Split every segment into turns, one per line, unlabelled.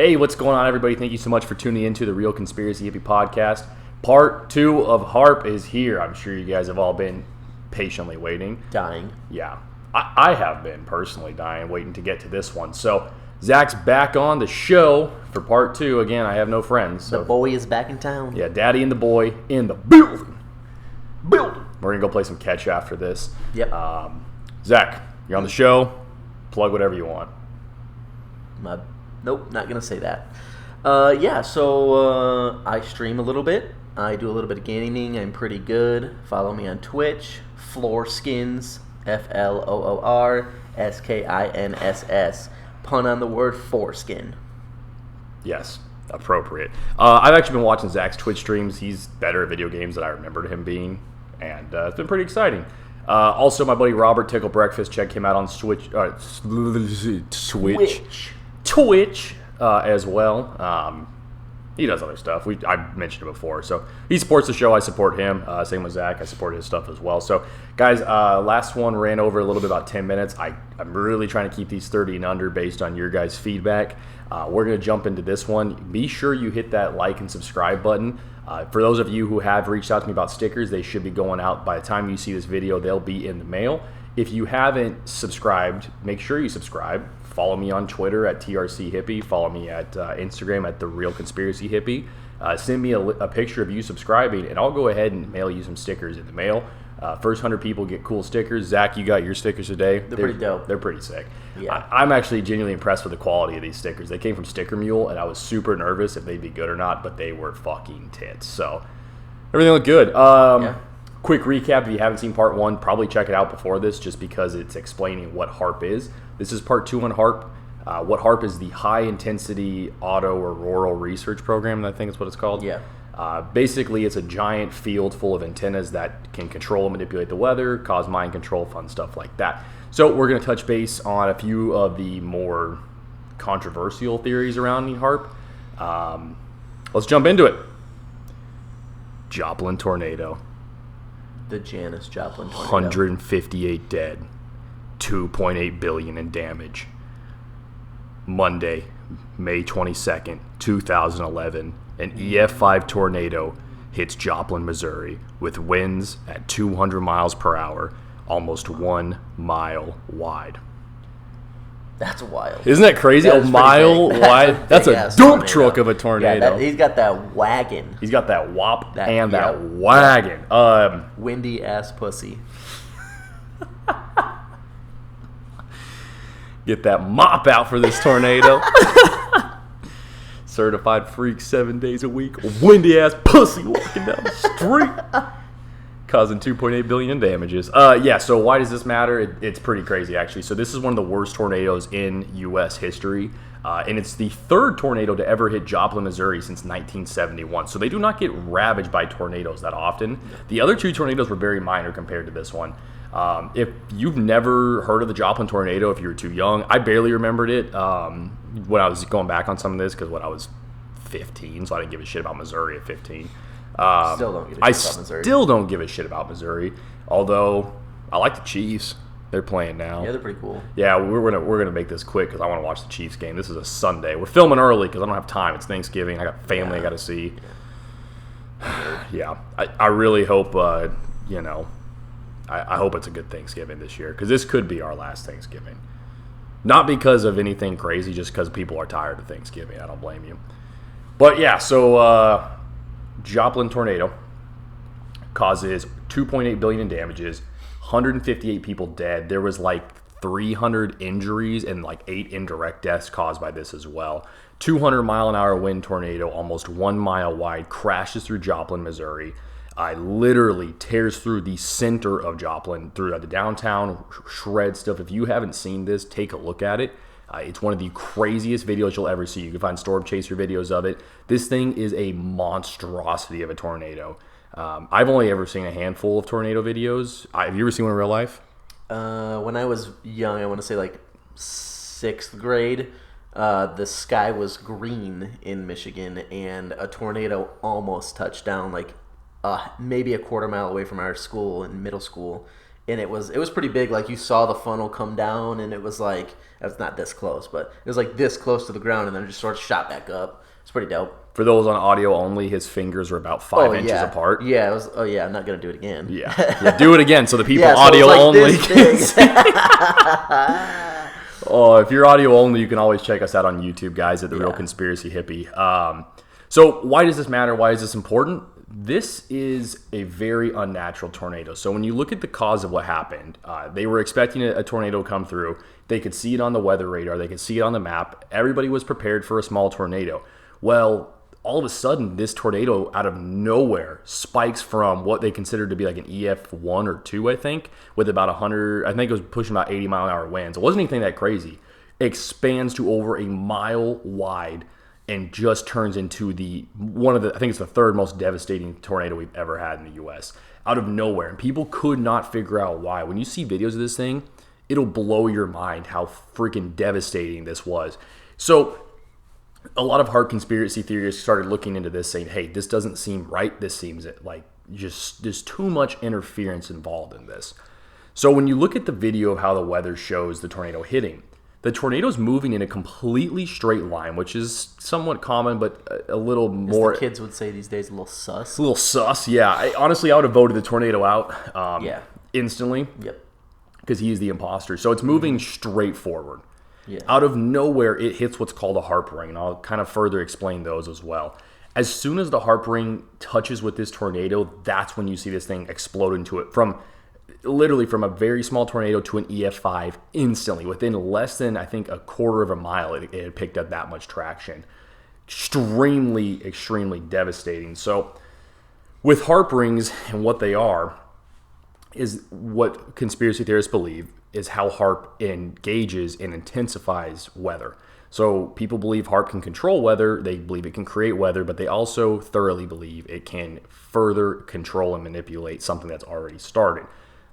Hey, what's going on, everybody? Thank you so much for tuning into the Real Conspiracy Hippie podcast. Part 2 of HAARP is here. I'm sure you guys have all been patiently waiting.
Dying.
Yeah, I have been personally dying, waiting to get to this one. So, Zach's back on the show for Part 2. Again, I have no friends. So.
The boy is back in town.
Yeah, Daddy and the boy in the building. We're going to go play some catch after this.
Yep.
Zach, you're on the show. Plug whatever you want.
Nope, not going to say that. So I stream a little bit. I do a little bit of gaming. I'm pretty good. Follow me on Twitch. Floorskins, FLOORSKINSS. Pun on the word foreskin.
Yes, appropriate. I've actually been watching Zach's Twitch streams. He's better at video games than I remembered him being, and it's been pretty exciting. Also, my buddy Robert Tickle Breakfast, check him out on Twitch as well. He does other stuff. I've mentioned it before. So he supports the show. I support him. Same with Zach. I support his stuff as well. So guys, last one ran over a little bit, about 10 minutes. I'm really trying to keep these 30 and under based on your guys' feedback. We're going to jump into this one. Be sure you hit that like and subscribe button. For those of you who have reached out to me about stickers, they should be going out by the time you see this video. They'll be in the mail. If you haven't subscribed, make sure you subscribe. Follow me on Twitter at TRC Hippie. Follow me at Instagram at The Real Conspiracy Hippie. Send me a picture of you subscribing, and I'll go ahead and mail you some stickers in the mail. First 100 people get cool stickers. Zach, you got your stickers today.
They're pretty dope.
They're pretty sick.
Yeah.
I'm actually genuinely impressed with the quality of these stickers. They came from Sticker Mule, and I was super nervous if they'd be good or not, but they were fucking tits. So everything looked good. Yeah. Quick recap, if you haven't seen part 1, probably check it out before this just because it's explaining what HAARP is. This is part 2 on HAARP. What HAARP is, the High Intensity Auto Auroral Research Program, I think is what it's called.
Yeah.
Basically, it's a giant field full of antennas that can control and manipulate the weather, cause mind control, fun stuff like that. So we're going to touch base on a few of the more controversial theories around HAARP. Let's jump into it. Joplin tornado.
The Janis Joplin tornado.
158 dead, 2.8 billion in damage. Monday, May 22nd, 2011, an EF5 tornado hits Joplin, Missouri, with winds at 200 miles per hour, almost 1 mile wide.
That's wild.
Isn't that crazy? A mile wide? That's a dump truck of a tornado.
Yeah, he's got that wagon.
He's got that wop and that wagon.
Windy ass pussy.
Get that mop out for this tornado. Certified freak 7 days a week. Windy ass pussy walking down the street. Causing 2.8 billion in damages. So why does this matter? It's pretty crazy, actually. So this is one of the worst tornadoes in U.S. history. And it's the third tornado to ever hit Joplin, Missouri since 1971. So they do not get ravaged by tornadoes that often. The other two tornadoes were very minor compared to this one. If you've never heard of the Joplin tornado, if you were too young, I barely remembered it when I was going back on some of this because when I was 15, so I didn't give a shit about Missouri at 15. Still don't give a shit about Missouri, although I like the Chiefs. They're playing now.
Yeah, they're pretty cool.
Yeah, we're gonna make this quick because I want to watch the Chiefs game. This is a Sunday. We're filming early because I don't have time. It's Thanksgiving. I got family I got to see. Yeah, I really hope I hope it's a good Thanksgiving this year because this could be our last Thanksgiving. Not because of anything crazy, just because people are tired of Thanksgiving. I don't blame you. But yeah, so Joplin tornado causes 2.8 billion in damages, 158 people dead. There was like 300 injuries and like 8 indirect deaths caused by this as well. 200 mile an hour wind tornado, almost 1 mile wide, crashes through Joplin, Missouri. Literally tears through the center of Joplin, through the downtown, shreds stuff. If you haven't seen this, take a look at it. It's one of the craziest videos you'll ever see. You can find Storm Chaser videos of it. This thing is a monstrosity of a tornado. I've only ever seen a handful of tornado videos. Have you ever seen one in real life?
When I was young, I want to say like 6th grade, the sky was green in Michigan, and a tornado almost touched down like maybe a quarter mile away from our school in middle school, and it was pretty big. Like you saw the funnel come down, and it was like it's not this close, but it was like this close to the ground, and then it just sort of shot back up. It's pretty dope.
For those on audio only, his fingers were about 5 inches apart.
Yeah, it was. Oh yeah, I'm not gonna do it again.
Yeah, do it again so the people
Yeah, so
audio
it's like
only
this
can
big.
see. Oh, if you're audio only, you can always check us out on YouTube, guys, at The Real Conspiracy Hippie. So why does this matter? Why is this important? This is a very unnatural tornado. So when you look at the cause of what happened, they were expecting a tornado to come through. They could see it on the weather radar. They could see it on the map. Everybody was prepared for a small tornado. Well, all of a sudden, this tornado out of nowhere spikes from what they considered to be like an EF1 or 2, I think, with about 100, I think it was pushing about 80-mile-an-hour winds. It wasn't anything that crazy. It expands to over a mile wide and just turns into I think it's the third most devastating tornado we've ever had in the U.S. out of nowhere. And people could not figure out why. When you see videos of this thing, it'll blow your mind how freaking devastating this was. So a lot of HAARP conspiracy theorists started looking into this, saying, hey, this doesn't seem right. This seems like just there's too much interference involved in this. So when you look at the video of how the weather shows the tornado hitting, the tornado's moving in a completely straight line, which is somewhat common, but a little more.
As the kids would say these days, a little sus.
A little sus, yeah. Honestly, I would have voted the tornado out instantly.
Yep.
Because he's the imposter. So it's moving straight forward.
Yeah.
Out of nowhere, it hits what's called a HAARP ring, and I'll kind of further explain those as well. As soon as the HAARP ring touches with this tornado, that's when you see this thing explode into it. Literally from a very small tornado to an EF5 instantly. Within less than, I think, a quarter of a mile, it had picked up that much traction. Extremely, extremely devastating. So with HAARP rings and what they are, is what conspiracy theorists believe is how HAARP engages and intensifies weather. So people believe HAARP can control weather, they believe it can create weather, but they also thoroughly believe it can further control and manipulate something that's already started.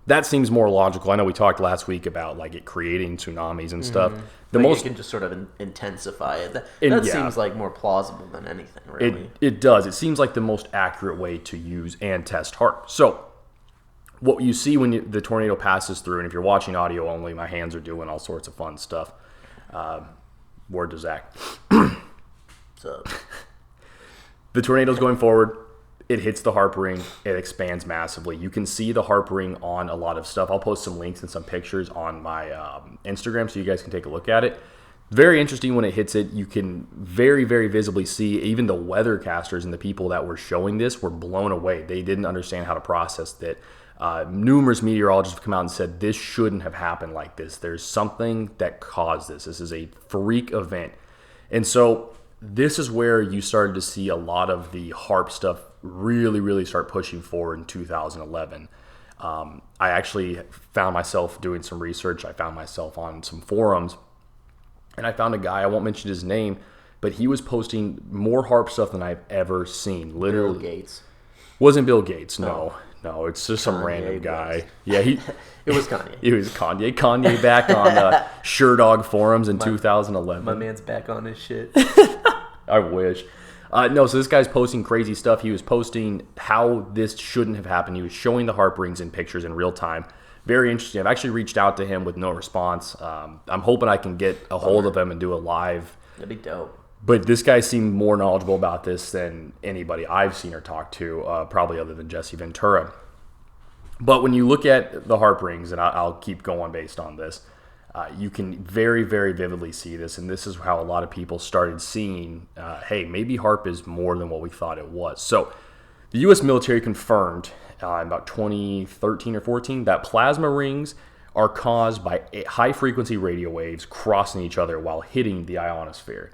That seems more logical. I know we talked last week about like it creating tsunamis and stuff.
It can just sort of intensify it. That seems like more plausible than anything, really.
It does. It seems like the most accurate way to use and test HAARP. So what you see when the tornado passes through, and if you're watching audio only, my hands are doing all sorts of fun stuff. Word to Zach.
So
the tornado's going forward. It hits the HAARP ring. It expands massively. You can see the HAARP ring on a lot of stuff. I'll post some links and some pictures on my Instagram so you guys can take a look at it. Very interesting when it hits it. You can very, very visibly see even the weathercasters and the people that were showing this were blown away. They didn't understand how to process it. Numerous meteorologists have come out and said this shouldn't have happened like this. There's something that caused this. This is a freak event. And so this is where you started to see a lot of the HAARP stuff really, really start pushing forward in 2011. I actually found myself doing some research. I found myself on some forums, and I found a guy, I won't mention his name, but he was posting more HAARP stuff than I've ever seen. Literally.
Bill Gates.
Wasn't Bill Gates, no. No, it's just some random guy. Yeah,
it was Kanye.
It was Kanye. Kanye back on SureDog forums in 2011.
My man's back on his shit.
I wish. No, so this guy's posting crazy stuff. He was posting how this shouldn't have happened. He was showing the HAARP rings in pictures in real time. Very interesting. I've actually reached out to him with no response. I'm hoping I can get a hold of him and do a live.
That'd be dope.
But this guy seemed more knowledgeable about this than anybody I've seen or talked to, probably other than Jesse Ventura. But when you look at the HAARP rings, and I'll keep going based on this, you can very, very vividly see this. And this is how a lot of people started seeing, hey, maybe HAARP is more than what we thought it was. So the U.S. military confirmed in about 2013 or 14 that plasma rings are caused by high-frequency radio waves crossing each other while hitting the ionosphere.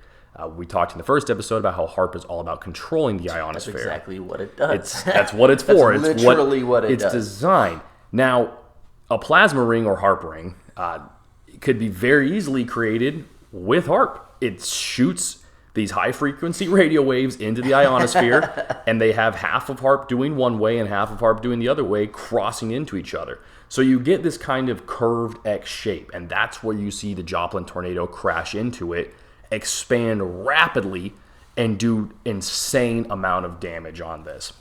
We talked in the first episode about how HAARP is all about controlling the ionosphere.
That's exactly what it does.
That's what it's for.
That's literally what it does.
It's designed. Now, a plasma ring or HAARP ring could be very easily created with HAARP. It shoots these high-frequency radio waves into the ionosphere, and they have half of HAARP doing one way and half of HAARP doing the other way, crossing into each other. So you get this kind of curved X shape, and that's where you see the Joplin tornado crash into it, expand rapidly, and do insane amount of damage on this.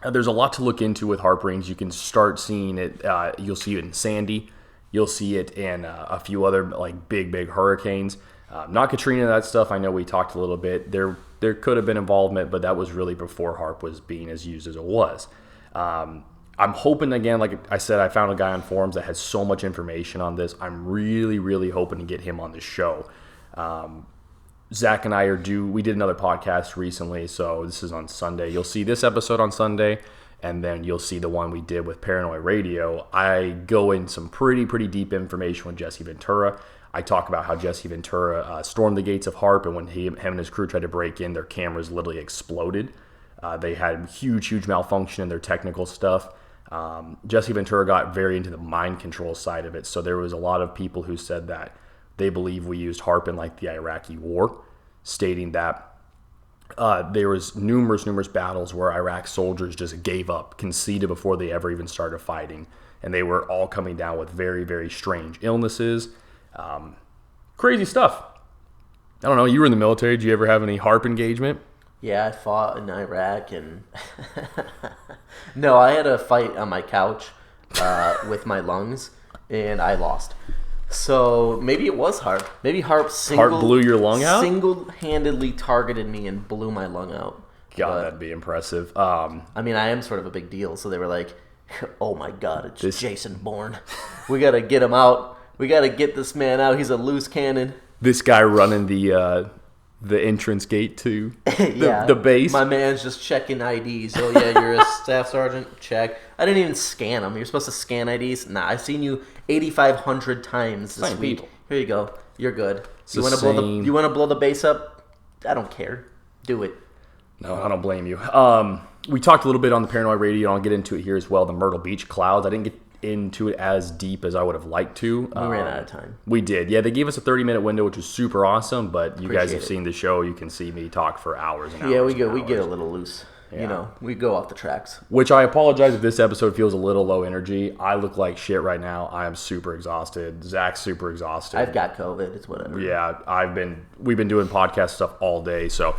There's a lot to look into with HAARP rings. You can start seeing it. You'll see it in Sandy. You'll see it in a few other like big hurricanes. Not Katrina, that stuff. I know we talked a little bit. There could have been involvement, but that was really before HAARP was being as used as it was. I'm hoping, again, like I said, I found a guy on forums that has so much information on this. I'm really hoping to get him on the show. Zach and I we did another podcast recently, so this is on Sunday. You'll see this episode on Sunday, and then you'll see the one we did with Paranoid Radio. I go in some pretty deep information with Jesse Ventura. I talk about how Jesse Ventura stormed the gates of HAARP, and when him and his crew tried to break in, their cameras literally exploded. They had huge malfunction in their technical stuff. Jesse Ventura got very into the mind control side of it, so there was a lot of people who said that they believe we used HAARP in like the Iraqi war, stating that there was numerous battles where Iraq soldiers just gave up, conceded before they ever even started fighting, and they were all coming down with very strange illnesses, crazy stuff. I don't know, you were in the military. Did you ever have any HAARP engagement?
Yeah, I fought in Iraq, and no, I had a fight on my couch with my lungs, and I lost. So maybe it was HAARP. Maybe HAARP
blew your lung out?
Single-handedly targeted me and blew my lung out.
God, that'd be impressive.
I mean, I am sort of a big deal, so they were like, oh my God, it's Jason Bourne. We got to get him out. We got to get this man out. He's a loose cannon.
This guy running the entrance gate to the base.
My man's just checking IDs. Oh, yeah, you're a staff sergeant? Check. I didn't even scan them. You're supposed to scan IDs? Nah, I've seen you 8,500 times this week.
People.
Here you go. You're good. You want to blow the base up? I don't care. Do it.
No, I don't blame you. We talked a little bit on the Paranoid Radio, and I'll get into it here as well, the Myrtle Beach clouds. I didn't get into it as deep as I would have liked to.
We ran out of time.
We did. Yeah, they gave us a 30-minute window, which was super awesome, but you guys have seen the show. You can see me talk for hours and hours.
Yeah, we get a little loose. Yeah. You know, we go off the tracks.
Which I apologize if this episode feels a little low energy. I look like shit right now. I am super exhausted. Zach's super exhausted.
I've got COVID. It's whatever.
Yeah, we've been doing podcast stuff all day. So,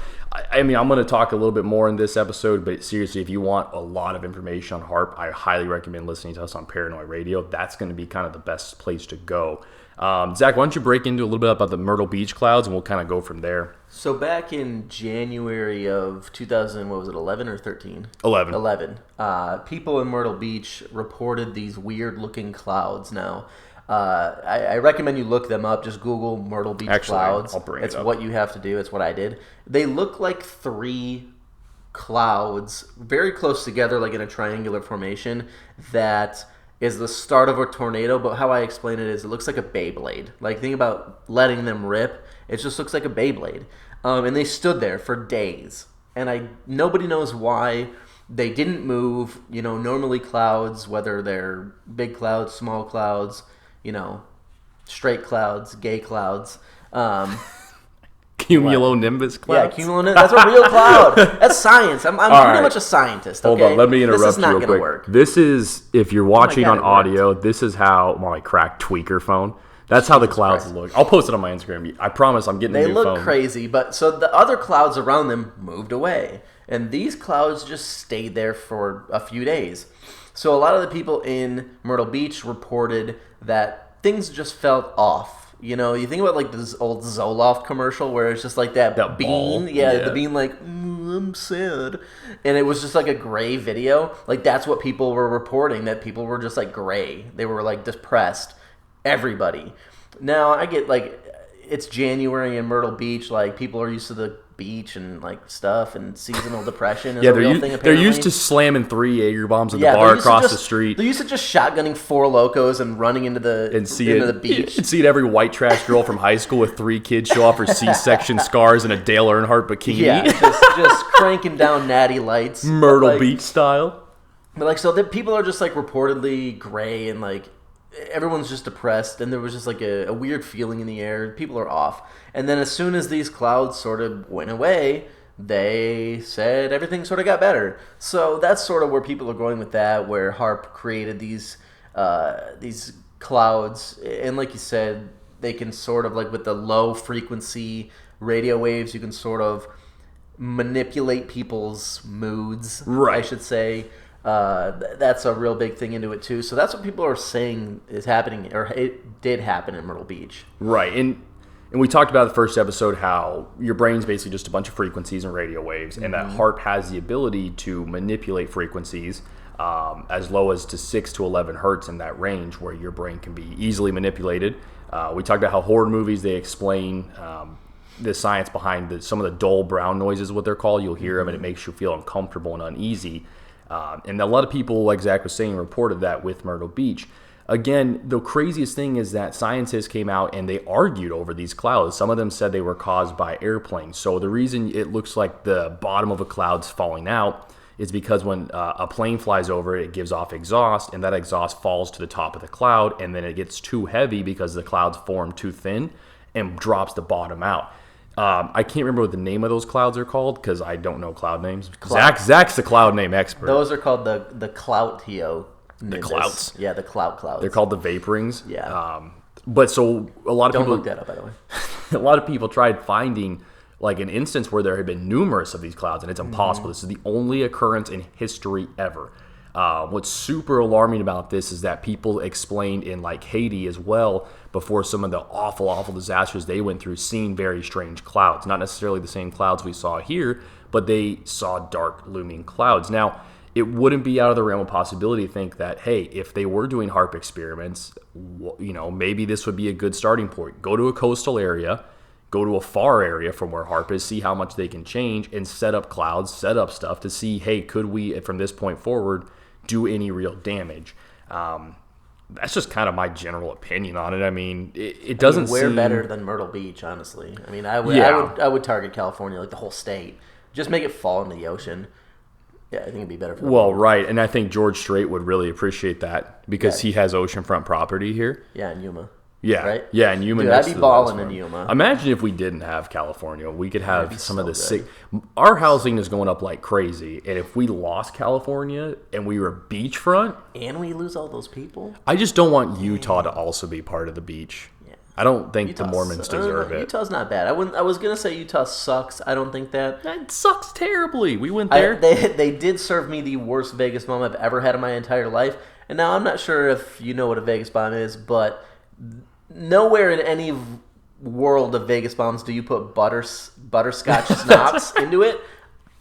I mean, I'm going to talk a little bit more in this episode, but seriously, if you want a lot of information on HAARP, I highly recommend listening to us on Paranoid Radio. That's going to be kind of the best place to go. Zach, why don't you break into a little bit about the Myrtle Beach clouds, and we'll kind of go from there.
So back in January of 2011 or 13?
11.
People in Myrtle Beach reported these weird-looking clouds. Now, I recommend you look them up. Just Google Myrtle Beach clouds.
I'll bring it up.
It's what you have to do. It's what I did. They look like three clouds very close together, like in a triangular formation, that is the start of a tornado, but how I explain it is it looks like a Beyblade. Like, think about letting them rip. It just looks like a Beyblade. And they stood there for days. And nobody knows why they didn't move. You know, normally clouds, whether they're big clouds, small clouds, you know, straight clouds, gay clouds,
Cumulonimbus clouds?
Yeah, cumulonimbus. That's a real cloud. That's science. I'm pretty much a scientist. Okay?
Hold on, let me interrupt you real quick.
This is not going to work.
This is, if you're watching on audio, this is how my cracked tweaker phone. That's how the clouds look. I'll post it on my Instagram. I promise I'm getting a new phone.
They look crazy, but so the other clouds around them moved away. And these clouds just stayed there for a few days. So a lot of the people in Myrtle Beach reported that things just felt off. You know, you think about like this old Zoloft commercial where it's just like that bean. Yeah, the bean like, I'm sad. And it was just like a gray video. Like that's what people were reporting, that people were just like gray. They were like depressed. Everybody. Now I get like, it's January in Myrtle Beach. Like people are used to the beach and like stuff, and seasonal depression is a real thing. Apparently,
they're used to slamming 3 Jaeger bombs at the bar across the street.
They're used to just shotgunning 4 Locos and running into the beach.
You'd see every white trash girl from high school with 3 kids show off her C-section scars in a Dale Earnhardt bikini.
Yeah, just cranking down natty lights,
Myrtle Beach style.
But like, so people are just like reportedly gray, and like everyone's just depressed, and there was just like a weird feeling in the air. People are off. And then as soon as these clouds sort of went away, they said everything sort of got better. So that's sort of where people are going with that, where HAARP created these clouds. And like you said, they can sort of, like with the low frequency radio waves, you can sort of manipulate people's moods,
Right.
I should say. That's a real big thing into it too. So that's what people are saying is happening, or it did happen in Myrtle Beach.
Right. And we talked about the first episode how your brain's basically just a bunch of frequencies and radio waves, and that HAARP has the ability to manipulate frequencies as low as to 6 to 11 hertz in that range, where your brain can be easily manipulated. We talked about how horror movies, they explain the science behind some of the dull brown noises, what they're called. You'll hear them and it makes you feel uncomfortable and uneasy. And a lot of people, like Zach was saying, reported that with Myrtle Beach. Again, the craziest thing is that scientists came out and they argued over these clouds. Some of them said they were caused by airplanes. So the reason it looks like the bottom of a cloud's falling out is because when a plane flies over it, it gives off exhaust, and that exhaust falls to the top of the cloud, and then it gets too heavy because the clouds form too thin and drops the bottom out. I can't remember what the name of those clouds are called because I don't know cloud names. Zach's the cloud name expert.
Those are called the clout-hio.
The clouts?
Yeah, the clout clouds.
They're called the vaporings.
Yeah.
But so a lot of
Don't
people...
look that up, by the way.
A lot of people tried finding like an instance where there had been numerous of these clouds, and it's impossible. This is the only occurrence in history ever. What's super alarming about this is that people explained in like Haiti as well, before some of the awful disasters they went through, seeing very strange clouds. Not necessarily the same clouds we saw here, but they saw dark looming clouds. Now, it wouldn't be out of the realm of possibility to think that, hey, if they were doing HAARP experiments, maybe this would be a good starting point. Go to a coastal area, go to a far area from where HAARP is, see how much they can change, and set up clouds, set up stuff to see, hey, could we, from this point forward, do any real damage? That's just kind of my general opinion on it. I mean, it doesn't
we're
seem...
better than Myrtle Beach, honestly. I mean, I would target California, like the whole state. Just make it fall into the ocean. Yeah, I think it'd be better for them.
Well, right, and I think George Strait would really appreciate that because he has oceanfront property here.
Yeah, in Yuma.
Yeah,
right?
Yeah, in Yuma.
Dude, I'd be balling in Yuma.
Imagine if we didn't have California. We could have some of the sick... Our housing is going up like crazy, and if we lost California and we were beachfront...
And we lose all those people?
I just don't want Utah to also be part of the beach. Yeah. I don't think the Mormons deserve it.
Utah's not bad. I was going to say Utah sucks. I don't think that...
It sucks terribly. We went there.
They did serve me the worst Vegas bomb I've ever had in my entire life. And now I'm not sure if you know what a Vegas bomb is, but... Nowhere in any world of Vegas bombs do you put butterscotch schnapps into it.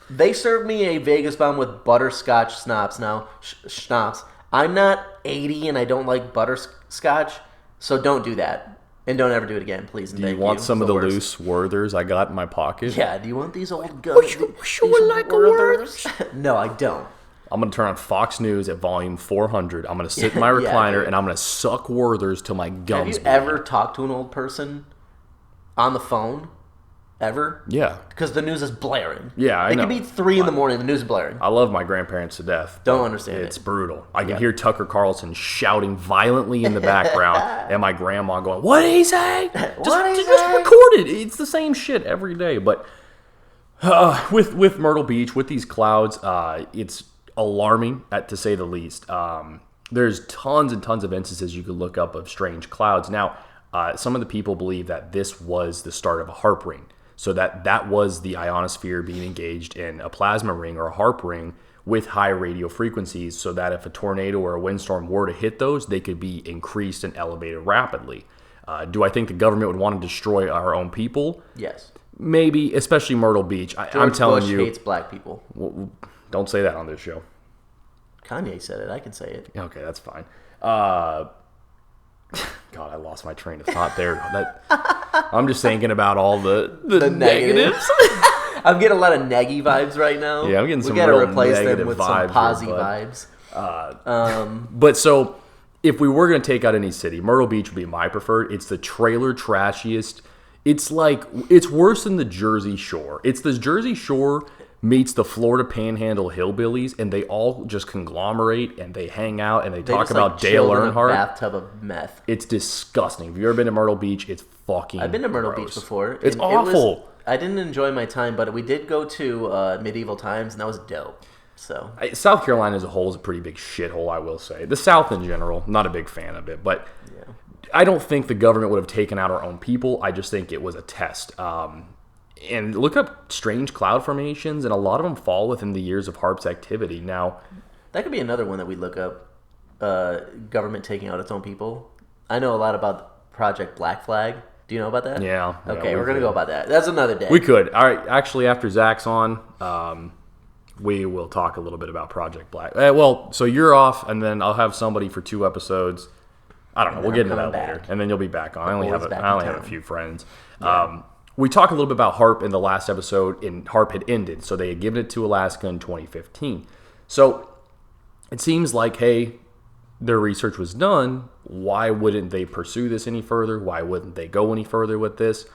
They served me a Vegas bomb with butterscotch schnapps. Now, schnapps. I'm not 80 and I don't like butterscotch, so don't do that. And don't ever do it again, please.
Do you want some of the loose Werthers I got in my pocket?
Yeah, do you want these old guns?
Would like a Werthers?
No, I don't.
I'm going to turn on Fox News at volume 400. I'm going to sit in my recliner and I'm going to suck Werthers till my gums bleed.
Have you ever talked to an old person on the phone? Ever?
Yeah.
Because the news is blaring.
Yeah, I know.
It could be 3 in the morning, the news is blaring.
I love my grandparents to death.
Don't understand it.
It's brutal. I can hear Tucker Carlson shouting violently in the background and my grandma going, "What did he say?" Just record it. It's the same shit every day. But with Myrtle Beach, with these clouds, it's alarming, to say the least. There's tons and tons of instances you could look up of strange clouds. Now, some of the people believe that this was the start of a HAARP ring. So that was the ionosphere being engaged in a plasma ring or a HAARP ring with high radio frequencies, so that if a tornado or a windstorm were to hit those, they could be increased and elevated rapidly. Do I think the government would want to destroy our own people?
Yes.
Maybe, especially Myrtle Beach. I'm telling you,
Bush hates black people.
Well, don't say that on this show.
Kanye said it. I can say it.
Okay, that's fine. God, I lost my train of thought there. I'm just thinking about all the negatives.
I'm getting a lot of neggy vibes right now.
Yeah, I'm getting some real
negative vibes. We got to replace them with
vibes
some posy vibes.
But so, if we were going to take out any city, Myrtle Beach would be my preferred. It's the trailer trashiest. It's worse than the Jersey Shore. It's the Jersey Shore meets the Florida Panhandle hillbillies, and they all just conglomerate and they hang out and they talk about Dale Earnhardt.
In a bathtub of meth.
It's disgusting. Have you ever been to Myrtle Beach? It's fucking
I've been to Myrtle
gross.
Beach before.
It's awful.
I didn't enjoy my time, but we did go to Medieval Times, and that was dope. So
South Carolina as a whole is a pretty big shithole, I will say. The South in general, not a big fan of it, but I don't think the government would have taken out our own people. I just think it was a test. And look up strange cloud formations, and a lot of them fall within the years of HAARP's activity. Now,
that could be another one that we look up. Government taking out its own people. I know a lot about Project Black Flag. Do you know about that?
Yeah.
Okay, we're going to go about that. That's another day.
We could. All right. Actually, after Zach's on, we will talk a little bit about Project Black. Well, so you're off, and then I'll have somebody for 2 episodes. I don't know. We'll get into that later. And then you'll be back on. I only have a few friends. Yeah. We talked a little bit about HAARP in the last episode, and HAARP had ended. So they had given it to Alaska in 2015. So it seems like, hey, their research was done. Why wouldn't they pursue this any further? Why wouldn't they go any further with this?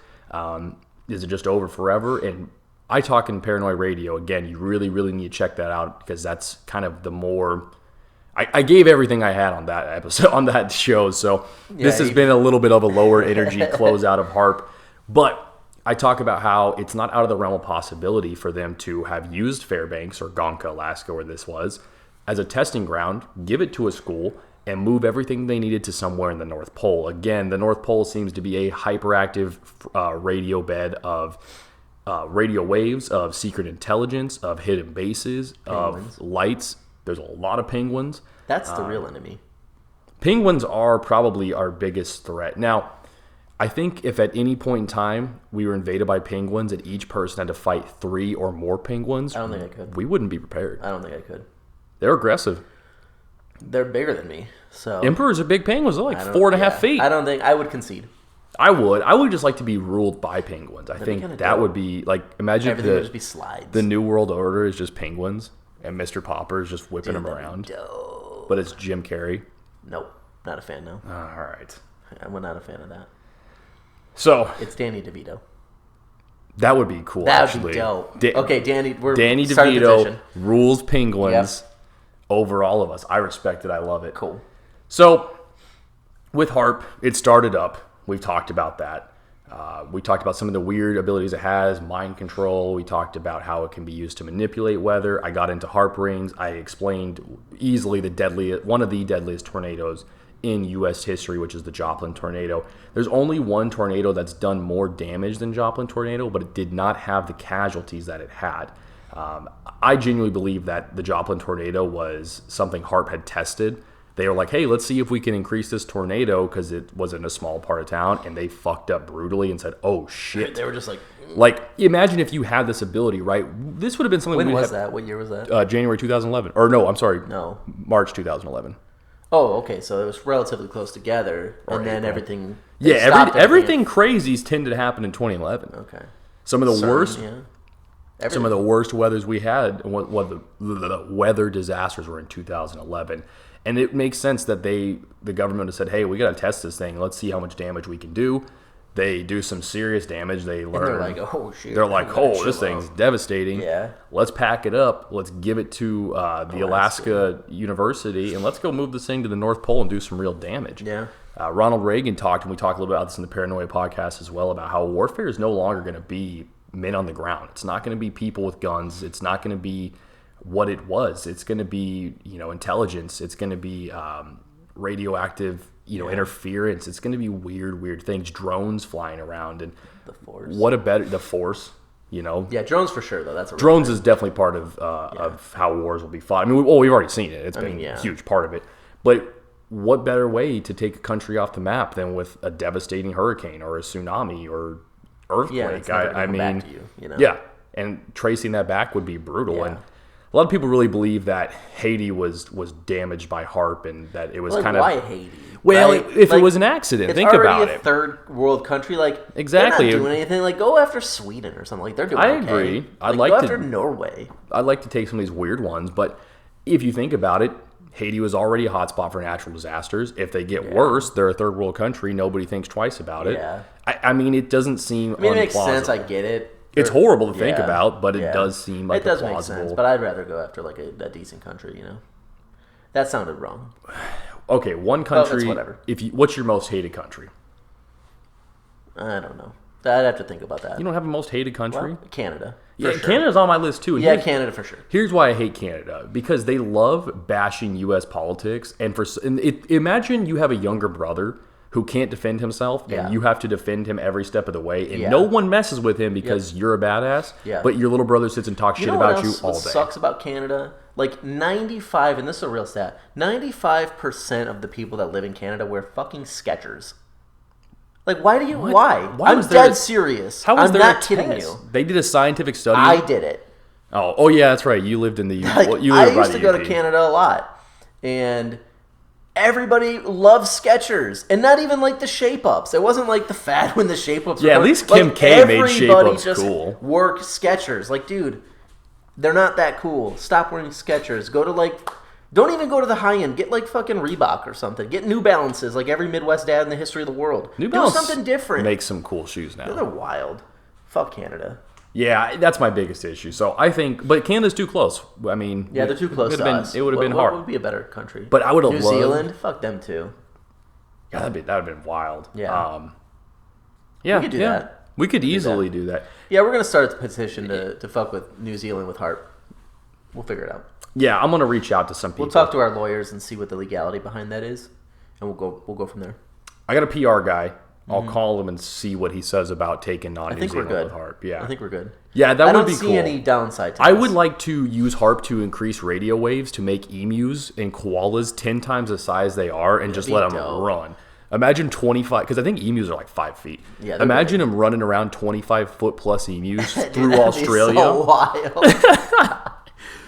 Is it just over forever? And I talk in Paranoid Radio. Again, you really, really need to check that out because that's kind of the more... I gave everything I had on that episode, on that show. So this has been a little bit of a lower energy closeout of HAARP. But I talk about how it's not out of the realm of possibility for them to have used Fairbanks or Gonka, Alaska, where this was, as a testing ground, give it to a school, and move everything they needed to somewhere in the North Pole. Again, the North Pole seems to be a hyperactive radio bed of radio waves, of secret intelligence, of hidden bases, of lights. There's a lot of penguins.
That's the real enemy.
Penguins are probably our biggest threat. Now, I think if at any point in time we were invaded by penguins and each person had to fight 3 or more penguins,
I don't think I could.
We wouldn't be prepared.
I don't think I could.
They're aggressive.
They're bigger than me. So
Emperors are big penguins. They're like 4.5 feet.
I don't think I would concede.
I would just like to be ruled by penguins. I think that would be like, imagine
everything would just be slides.
The New World Order is just penguins and Mr. Popper is just whipping them around.
Dope.
But it's Jim Carrey.
Nope, not a fan. No.
All right.
I'm not a fan of that.
So
it's Danny DeVito.
That would be cool.
That would be dope. Okay, Danny
DeVito rules penguins over all of us. I respect it. I love it.
Cool.
So with HAARP, it started up. We've talked about that. We talked about some of the weird abilities it has, mind control. We talked about how it can be used to manipulate weather. I got into HAARP rings. I explained easily one of the deadliest tornadoes in U.S. history, which is the Joplin tornado. There's only one tornado that's done more damage than Joplin tornado, but it did not have the casualties that it had. I genuinely believe that the Joplin tornado was something HAARP had tested. They were like, hey, let's see if we can increase this tornado because it was in a small part of town, and they fucked up brutally and said, oh, shit.
They were just like...
Like, imagine if you had this ability, right? This would have been something...
When was that? What year was that?
January 2011. Or no, I'm sorry.
No.
March 2011.
Oh, okay. So it was relatively close together, and then everything...
Yeah, everything crazies tended to happen in 2011.
Okay.
Some of the worst... Yeah. Some of the worst weathers we had, what the weather disasters were in 2011. And it makes sense that the government has said, hey, we got to test this thing. Let's see how much damage we can do. They do some serious damage. They learn.
And they're like, oh, shit.
They're like, oh, this thing's devastating.
Yeah.
Let's pack it up. Let's give it to the Alaska University, and let's go move this thing to the North Pole and do some real damage.
Yeah.
Ronald Reagan talked, and we talked a little bit about this in the Paranoia podcast as well, about how warfare is no longer going to be men on the ground. It's not going to be people with guns. It's not going to be what it was. It's going to be, intelligence. It's going to be radioactive, interference. It's going to be weird things. Drones flying around and
the Force.
The Force.
Yeah, drones for sure though. That's a
drones is definitely part of how wars will be fought. I mean, we've already seen it. It's been a huge part of it. But what better way to take a country off the map than with a devastating hurricane or a tsunami or earthquake? Yeah, and tracing that back would be brutal. And a lot of people really believe that Haiti was damaged by HAARP and that it was
why Haiti?
Well, if it was an accident, think about it.
It's already a third world country.
Exactly.
They're not doing anything. Go after Sweden or something. They're doing okay.
I agree.
Go after Norway.
I'd like to take some of these weird ones, but if you think about it, Haiti was already a hotspot for natural disasters. If they get worse, they're a third world country. Nobody thinks twice about it.
Yeah.
I mean, it doesn't seem
it makes sense. I get it.
It's horrible to think about, but it does seem like
it does make sense. But I'd rather go after a decent country. That sounded wrong.
Okay, one country.
That's whatever.
What's your most hated country?
I don't know. I'd have to think about that.
You don't have a most hated country?
Well, Canada.
Yeah, sure. Canada's on my list too.
And Canada for sure.
Here's why I hate Canada, because they love bashing U.S. politics, imagine you have a younger brother who can't defend himself, and
Yeah.
you have to defend him every step of the way, and
Yeah.
no one messes with him because you're a badass,
Yeah.
but your little brother sits and talks shit about you all
what
day.
sucks about Canada? Like 95, and this is a real stat, 95% of the people that live in Canada wear fucking Skechers. Like, why do you, why?
Why
I'm
was there
dead serious.
How was
I'm
there
not
a
kidding
test?
you.
They did a scientific study.
I did it.
Oh yeah, that's right. You lived in the
Like,
you
I
lived by
used
the
to go to
UP.
Canada a lot, and everybody loves Skechers, and not even like the shape-ups. It wasn't like the fad when the shape-ups were
Yeah, at
going.
least Kim K made
everybody
shape-ups
just
cool.
Work Skechers. Like, dude, they're not that cool. Stop wearing Skechers. Go to like, don't even go to the high end. Get like fucking Reebok or something. Get New Balances, like every Midwest dad in the history of the world.
New
Do
Balance
something different.
Makes some cool shoes now.
They're wild. Fuck Canada.
Yeah, that's my biggest issue. So I think, but Canada's too close. I mean,
Yeah, they're too close to us.
It would have been
What
hard.
would be a better country?
But I would have
New
loved.
Zealand. Fuck them too.
Yeah, that'd have been wild.
Yeah.
Yeah,
We could do
yeah.
that.
We could easily do that.
Yeah, we're gonna start a petition to fuck with New Zealand with HAARP. We'll figure it out.
Yeah, I'm gonna reach out to some people.
We'll talk to our lawyers and see what the legality behind that is, and we'll go from there.
I got a PR guy. I'll call him and see what he says about taking
I
non-New
think we're
Zealand
good.
with HAARP. Yeah,
I think we're good.
Yeah, that
I
would
don't
be
see
cool.
any downside to
I
this.
would like to use HAARP to increase radio waves to make emus and koalas 10 times the size they are and just
be
let them
dope.
run. Imagine 25, because I think emus are like 5 feet.
Yeah, they're
Imagine them running around 25-foot plus emus
Dude,
through
that'd be
Australia.
so wild.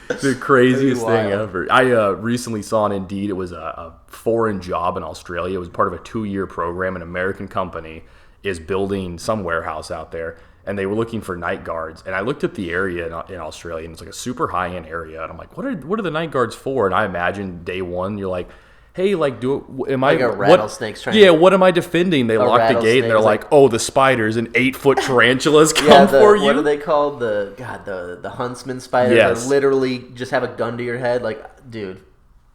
The craziest thing
wild.
ever. I recently saw on Indeed, it was a foreign job in Australia. It was part of a 2-year program. An American company is building some warehouse out there, and they were looking for night guards. And I looked at the area in Australia, and it's like a super high-end area. And I'm like, what are the night guards for? And I imagine day one, you're like, hey, like, am
Like
I
a rattlesnake's trying
Yeah,
to-
what am I defending? They lock the gate, and they're
rattlesnake's
like, oh, the spiders and 8-foot tarantulas come
Yeah,
for you.
what are they called? The huntsman spiders
Yes.
that literally just have a gun to your head. Like, dude,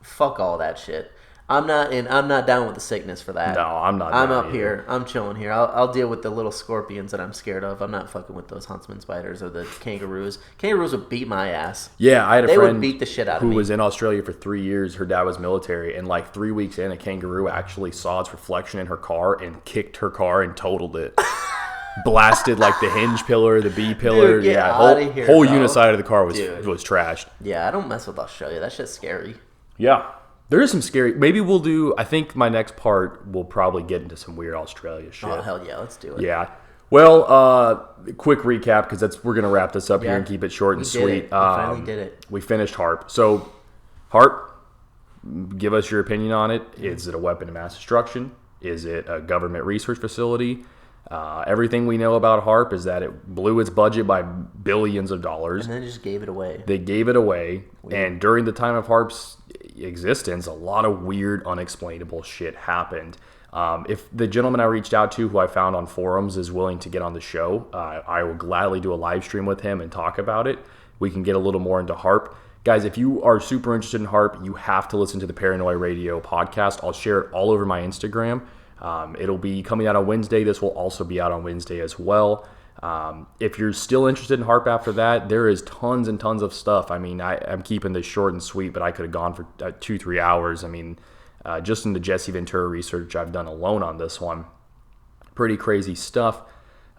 fuck all that shit. I'm not down with the sickness for that.
No, I'm not
I'm
down
up
either.
here. I'm chilling here. I'll deal with the little scorpions that I'm scared of. I'm not fucking with those huntsman spiders or the kangaroos. Kangaroos would beat my ass.
Yeah, I had a
They would
friend
beat the shit out of
who
me.
was in Australia for 3 years. Her dad was military, and like 3 weeks in, a kangaroo actually saw its reflection in her car and kicked her car and totaled it. Blasted like the hinge pillar, the B pillar.
Dude, get
yeah,
outta here,
whole
bro.
unit side of the car was
Dude.
trashed.
Yeah, I don't mess with Australia. That shit's scary.
Yeah, there is some scary. Maybe we'll do. I think my next part will probably get into some weird Australia shit.
Oh hell yeah, let's do it.
Yeah. Well, quick recap because we're gonna wrap this up here
Yeah.
and keep it short and
We did
sweet.
it. We finally did it.
We finished HAARP. So, HAARP, give us your opinion on it. Is it a weapon of mass destruction? Is it a government research facility? Everything we know about HAARP is that it blew its budget by billions of dollars.
And then just gave it away.
They gave it away, and during the time of HAARP's existence, a lot of weird, unexplainable shit happened. If the gentleman I reached out to, who I found on forums, is willing to get on the show, I will gladly do a live stream with him and talk about it. We can get a little more into HAARP. Guys, if you are super interested in HAARP, you have to listen to the Paranoia Radio podcast. I'll share it all over my Instagram. It'll be coming out on Wednesday. This will also be out on Wednesday as well. If you're still interested in HAARP after that, there is tons and tons of stuff. I mean, I'm keeping this short and sweet, but I could have gone for 2-3 hours. I mean, just in the Jesse Ventura research I've done alone on this one. Pretty crazy stuff.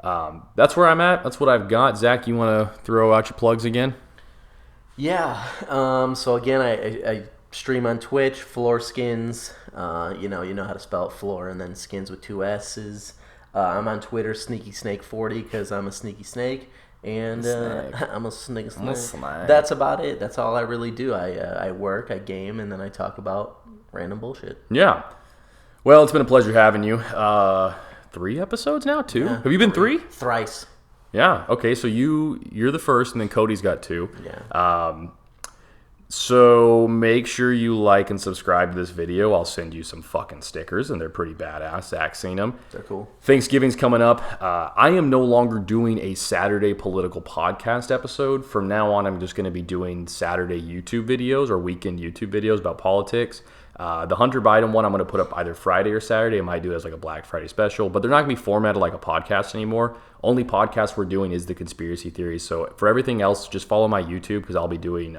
That's where I'm at. That's what I've got. Zach, you want to throw out your plugs again?
Yeah. So again, I stream on Twitch, Floor Skins. You know how to spell it, floor, and then skins with 2 S's. I'm on Twitter, Sneaky Snake 40, because I'm a sneaky snake, and I'm a sneaky snake. That's about it. That's all I really do. I work, I game, and then I talk about random bullshit.
Yeah. Well, it's been a pleasure having you. 3 episodes now? 2?
Yeah,
Have you been 3?
Thrice.
Yeah. Okay. So you're the first, and then Cody's got 2.
Yeah.
So make sure you like and subscribe to this video. I'll send you some fucking stickers, and they're pretty badass. Zach's seen them.
They're cool.
Thanksgiving's coming up. I am no longer doing a Saturday political podcast episode. From now on, I'm just going to be doing Saturday YouTube videos or weekend YouTube videos about politics. The Hunter Biden one, I'm going to put up either Friday or Saturday. I might do it as like a Black Friday special, but they're not going to be formatted like a podcast anymore. Only podcast we're doing is the conspiracy theories. So for everything else, just follow my YouTube because I'll be doing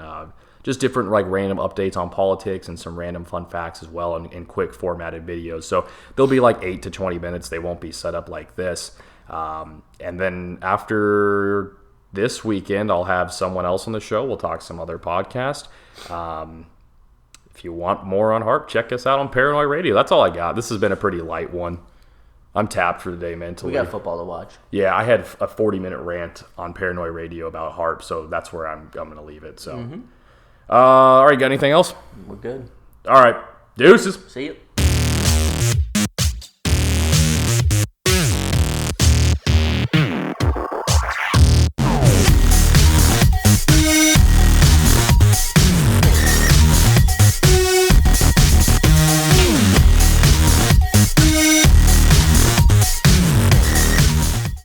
just different like random updates on politics and some random fun facts as well in quick formatted videos. So they'll be like 8 to 20 minutes. They won't be set up like this. And then after this weekend, I'll have someone else on the show. We'll talk some other podcast. If you want more on HAARP, check us out on Paranoid Radio. That's all I got. This has been a pretty light one. I'm tapped for the day mentally.
We got football to watch.
Yeah, I had a 40-minute rant on Paranoid Radio about HAARP, so that's where I'm going to leave it. So, all right, got anything else?
We're good.
All right, deuces.
See you.